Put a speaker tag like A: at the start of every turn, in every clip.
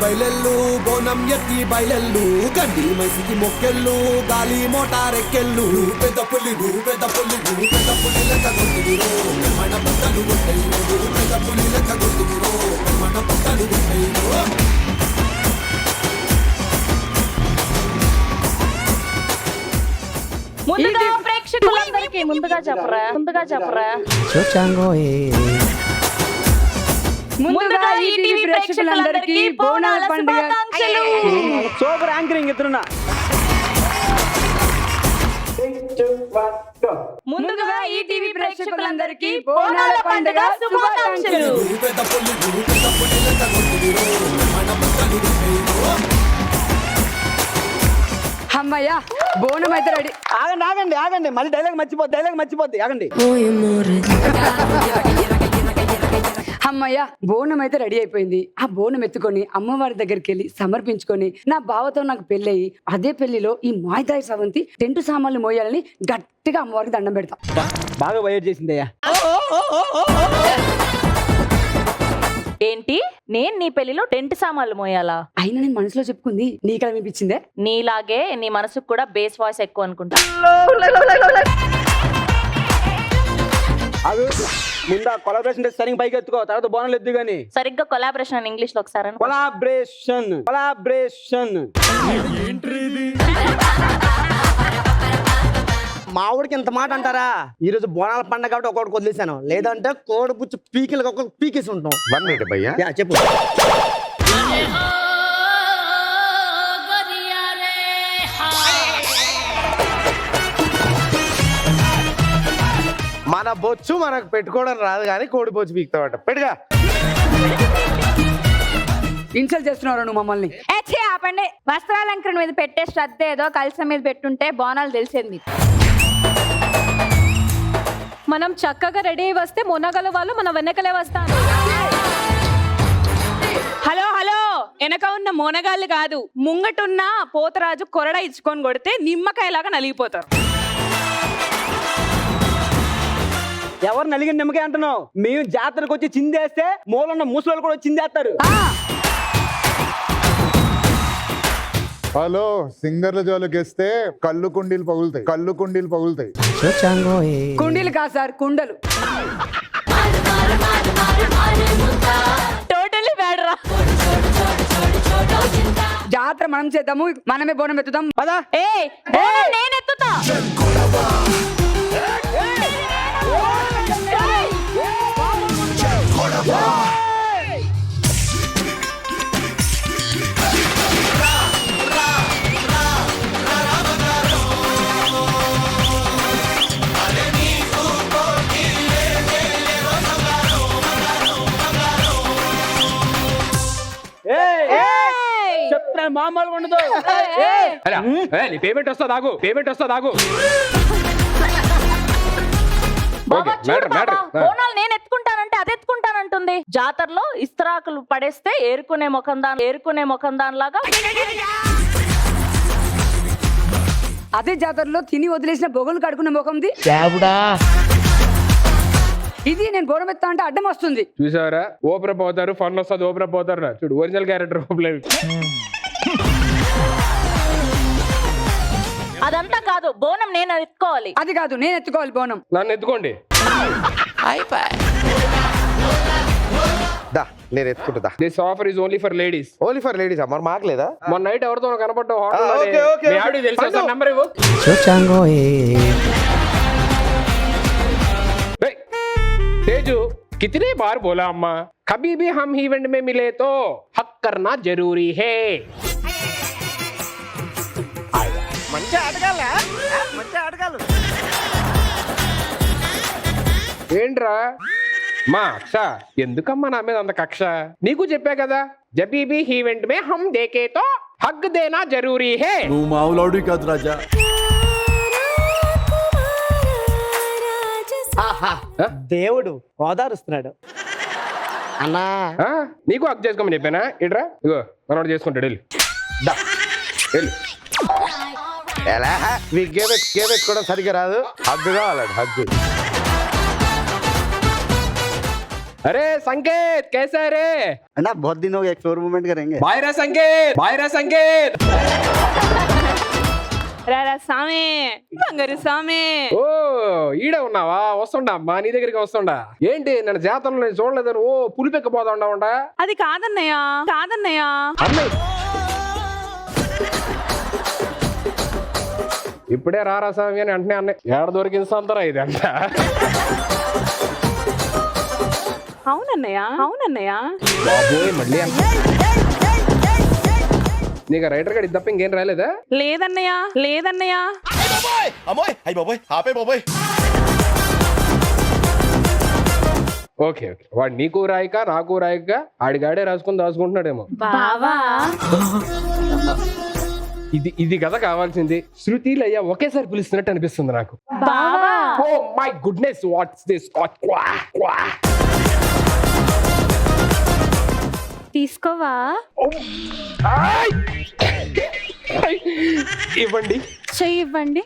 A: బయలెల్లు బోనం ఎత్తి బయలెల్లు గడ్డి మైసికి మొక్కెళ్ళు గాలి మోటారెక్కెళ్ళు పెద్ద పులి లెక్క గుర్తుగిరో మన బట్టలు గుట్టయ్యో పెద్ద పులి లెక్క గుర్తుగిరో మన బట్టలు గుట్టయ్యో
B: ప్రేక్షకులందరికీ ముందుగా చెప్పరా ముందుగా ఈటీవీ ప్రేక్షకులందరికీ బోనాల పండుగ
C: సూపర్ యాంకరింగ్ ఎత్తున్నా.
B: ముందుగా ఈటీవీ ప్రేక్షకులందరికీ బోనాల పండుగ శుభాకాంక్షలు.
D: అమ్మయ్యా బోనం అయితే రెడీ.
C: ఆగండి మళ్ళీ డైలాగ్ మర్చిపోద్ది ఆగండి.
D: అమ్మయ్య బోనం అయితే రెడీ అయిపోయింది. ఆ బోనం ఎత్తుకొని అమ్మవారి దగ్గరికి వెళ్ళి సమర్పించుకొని నా బావతో నాకు పెళ్ళయి అదే పెళ్లిలో ఈ మాయదారి సవంతి టెంటు సామాన్లు మోయాలని గట్టిగా అమ్మవారికి దండం పెడతా.
C: బాగా వైర్ చేసిందయ్యా.
B: ఏంటి నేను నీ పెళ్లిలో టెంట్ సామాన్లు మోయాలా?
D: అయినా నేను మనసులో చెప్పుకుంది నీకలా వినిపించిందే?
B: నీలాగే నీ మనసుకు కూడా బేస్ వాయిస్ ఎక్కువ అనుకుంటా.
C: అది ముందు కొలాబరేషన్ సరిగ్గా పైకి ఎత్తుకో, తర్వాత బోనాలు ఎత్తు గాని.
B: సరిగ్గా కొలాబరేషన్ ఇంగ్లీష్ లో ఒకసారి
C: కొలాబరేషన్. మా ఊడికి ఇంత మాట అంటారా? ఈ రోజు బోనాల పండుగ కాబట్టి ఒకటి వదిలేసాను, లేదంటే కోడి పుచ్చు పీకిలకు ఒక పీకేసి ఉంటాం. చెప్పు.
E: మన బొచ్చు మనకు పెట్టుకోవడం రాదు కానీ కోడి బొచ్చు పీకుతావట. పెట్టుగా
D: ఇన్సల్ట్ చేస్తున్నారు నువ్వు మమ్మల్ని.
B: ఆపండి. వస్త్రాలంకరణ మీద పెట్టే శ్రద్ధ ఏదో కలసం మీద పెట్టుంటే బోనాలు తెలిసేది. మనం చక్కగా రెడీ అయి వస్తే మునగల వాళ్ళు మన వెనకలే వస్తాను.
F: హలో వెనక ఉన్న మోనగాళ్ళు కాదు, ముంగటున్న పోతరాజు కొరడ ఇచ్చుకొని కొడితే నిమ్మకాయలాగా నలిగిపోతారు.
C: ఎవరు నలిగిన నిమ్మకాయ అంటున్నావు? మేము జాతరకు వచ్చి చిందేస్తే మూలన్న ముసలు కూడా చిందేస్తారు.
G: హలో, సింగర్ల జోలికేస్తే కళ్ళు కుండీలు పగులుతాయి.
D: కుండీలు కాదు సార్, కుండలు.
B: టోటల్లీ బ్యాడ్ రా.
D: జాతర మనం చేద్దాము, మనమే బోనం ఎత్తుదాం.
C: పదా
B: నేను ఎత్తుతా.
C: చెప్తున్నా మామూలుగా ఉండదు.
H: నీ పేమెంట్ వస్తా దాగు.
B: బోనాలు నేను ఎత్తుకుంటానంటే అది ఎత్తుకుంటానంటుంది. జాతరలో ఇస్తరాకులు పడేస్తే ఏరుకునే ముఖం దానిలాగా.
D: అదే జాతరలో తిని వదిలేసిన బొగలు కడుకునే ముఖంది. ఇది నేను బోనం ఎత్తా అంటే అడ్డం వస్తుంది.
H: చూసారా, ఓపెరా పోతారు, ఫన్ వస్తుంది, ఓపెరా పోతారు. చూడు ఒరిజినల్ క్యారెక్టర్.
B: అదంతా కాదు, బోనం నేను ఎత్తుకోవాలి.
D: అది కాదు, నేను ఎత్తుకోవాలి బోనం.
H: నన్ను ఎత్తుకోండి.
E: నేను ఎత్తుకుంటుందా?
H: This offer is only for ladies.
E: అమ్మ మాకలేదా?
H: మొన్న నైట్ ఎవరితో కనపడ్డావు? నెంబర్ ఇవ్వు. तेजू कितने बार बोला अम्मा, कभी भी हम इवेंट में मिले तो हक करना जरूरी है.
C: మంచి ఆటగాళ్ళు.
H: ఏంట్రా మా అక్ష, ఎందుకమ్మా నా మీద అంత కక్ష? నీకు చెప్పా కదా, జబీ भी इवेंट में हम देखे तो हक देना जरूरी है.
A: నువ్వు మావులాడు కాదు రాజా.
C: దేవుడు ఓదారుస్తున్నాడు అన్నా.
H: నీకు హక్ చేసుకోమని చెప్పానా? ఇట్రా, ఇగో మనోడు చేసుకుంటాడు.
E: ఎలా విగ్గే పెట్టుకోవడం సరిగ్గా రాదు. హగ్గు కావాలండి, హగ్గు.
H: अरे संकेत कैसे है रे?
C: అన్నా बहुत दिन हो गए, एक फ्लोर मूवमेंट करेंगे.
H: बाय रे संकेत, बाय रे संकेत.
F: రారా సామే బంగారు సామే.
H: ఓ ఈడే ఉన్నావా? వస్తుండా అమ్మా, నీ దగ్గరికి వస్తుండా. ఏంటి నన్ను జాతరలో నేను చూడలేదని ఓ పులిపెక్కపోతా ఉండవుండా?
F: అది కాదన్నయ్య, కాదన్నయ్య.
H: అమ్మాయి ఇప్పుడే రారా స్వామి అని వెంటనే అన్నయ్య ఏడ దొరికింది సంతరా ఇది అంట.
F: అవునన్నయ్య, అవునన్నయ్య.
H: బాబోయ్ మళ్ళీ అంట. నీకు రైటర్ గడి తప్ప ఇంకేం రాలేదా?
F: లేదన్నయ్య, లేదన్నయ్య.
A: అమ్మోయ్ అయ్యి బాబోయ్ ఆపే బాబోయ్.
H: ఓకే ఓకే, వాడు నీకు రాయిక నాకు రాయిక ఆడిగాడే రాసుకుని దాచుకుంటున్నాడేమో.
B: బావా
H: ఇది ఇది కథ కావాల్సింది. శృతిలు అయ్యా ఒకేసారి పిలుస్తున్నట్టు అనిపిస్తుంది నాకు.
B: బావా
H: oh my goodness, what's this?
B: తీసుకోవా?
H: ఇవ్వండి.
B: చెయ్యి ఇవ్వండి.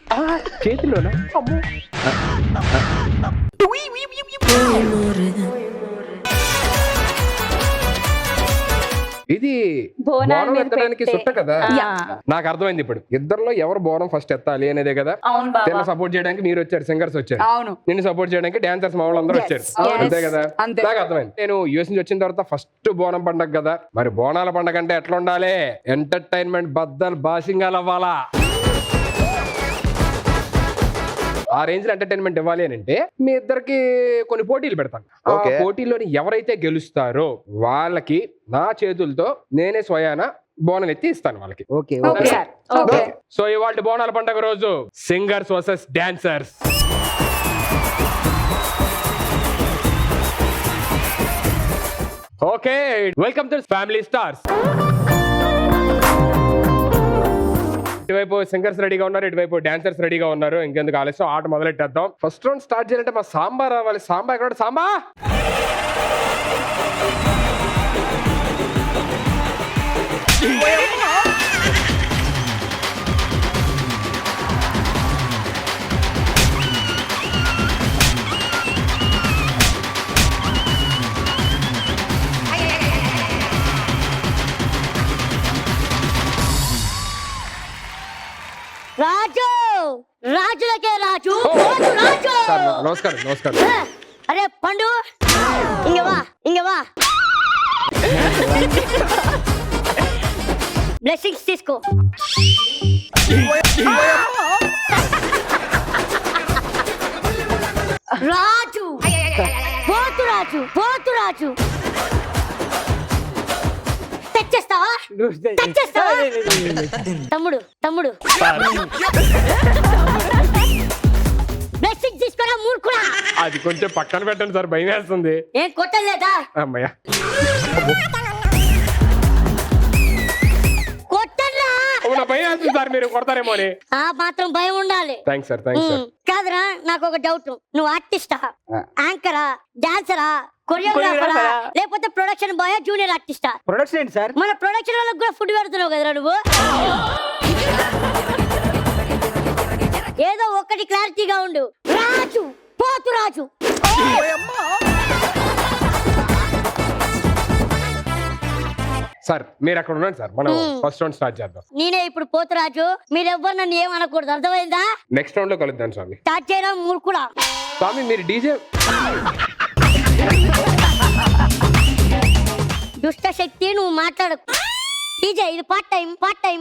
H: చేతిలోనా? అమ్మో. ఇది
B: బోనాల
H: బోనం
B: మీద
H: ఎత్తడానికి
B: పెట్టే.
H: సుట్ట కదా.
B: యా.
H: నాకు అర్థమైంది ఇప్పుడు. ఇద్దరిలో ఎవరు బోనం ఫస్ట్ ఎత్తాలి అనేదే కదా.
B: అవును బావా.
H: తిన్న సపోర్ట్ చేయడానికి మీరు వచ్చారు, సింగర్స్ వచ్చారు.
D: అవును.
H: నిన్ను సపోర్ట్ చేయడానికి డాన్సర్స్ మా వాళ్ళందరూ
D: Yes.
H: వచ్చారు.
D: Yes.
H: అంతే కదా.
D: అంతే.
H: నాకు అర్థమైంది. నేను యూఎస్ నుంచి వచ్చిన తర్వాత ఫస్ట్ బోనం పండగ కదా. మరి బోనాల పండగ అంటే ఎట్లా ఉండాలి? ఎంటర్టైన్మెంట్ బద్దలు బాసింగాలు అవ్వాలా? ఆ రేంజ్ లో ఎంటర్టైన్మెంట్ ఇవ్వాలి అని అంటే మీ ఇద్దరికి కొన్ని పోటీలు పెడతాను. ఆ
C: Okay.
H: పోటీల్లోని ఎవరైతే గెలుస్తారో వాళ్ళకి నా చేతులతో నేనే స్వయాన బోనం ఎత్తి ఇస్తాను వాళ్ళకి.
C: Okay
D: okay sir. Okay.
H: So ఇవాళ బోనాల పండగ రోజు singers versus dancers. Okay, welcome to family stars. ఇటువైపు సింగర్స్ రెడీగా ఉన్నారు, ఇటువైపు డాన్సర్స్ రెడీగా ఉన్నారు. ఇంకెందుకు ఆలస్యం, ఆట మొదలెట్టేద్దాం. ఫస్ట్ రౌండ్ స్టార్ట్ చేయాలంటే మా సాంబా రావాలి. సాంబా ఎక్కడ? సాంబా
I: రాజు రాజులకే రాజు పోతు రాజు.
H: సార్ నమస్కారం. నమస్కారం.
I: అరే పండు ఇంగ వా, ఇంగ వా. బ్లెస్సింగ్స్ తీసుకో. రాజు పోతు రాజు, పోతు రాజు. తెచ్చేస్తావా? తెచ్చేస్తావా? తమ్ముడు తమ్ముడు బ్లెస్సింగ్ తీసుకోరా మూర్ఖుడా.
H: అది కొంచెం పక్కన పెట్టండి సార్, భయం వేస్తుంది.
I: ఏం కొట్టలేదా?
H: అమ్మయ్యా,
I: కొట్టరా?
H: నా భయం వేస్తుంది సార్, మీరు కొడతారేమో అని.
I: ఆ మాత్రం భయం ఉండాలి.
H: Thanks sir, thanks sir.
I: కాదురా, నాకు ఒక డౌట్. నువ్వు ఆర్టిస్టా, యాంకరా, డాన్సరా, కొరియోగ్రాఫరా, లేకపోతే ప్రొడక్షన్ బాయ్, జూనియర్ ఆర్టిస్టా?
C: ప్రొడక్షన్ ఏంటి సార్?
I: మన ప్రొడక్షన్ వాళ్ళకి కూడా ఫుడ్ పెడుతున్నావు కదరా నువ్వు. ఏదో ఒక్కటి క్లారిటీగా ఉండు. రాజు పోతు రాజు.
H: సార్ మీరు అక్కడ ఉండండి సార్, మనం ఫస్ట్ రౌండ్ స్టార్ట్ చేద్దాం.
I: నేనే ఇప్పుడు పోతురాజు. మీరెవ్వరు నన్ను ఏమనకూడదు, అర్థమైందా?
H: నెక్స్ట్ రౌండ్ లో కలుద్దాం స్వామి.
I: స్టార్ట్ చేయడం మూర్ఖుడా.
H: స్వామి మీరు డీజే.
I: దుష్ట శక్తి, నువ్వు మాట్లాడకు. డీజే ఇది పార్ట్ టైం, పార్ట్ టైం.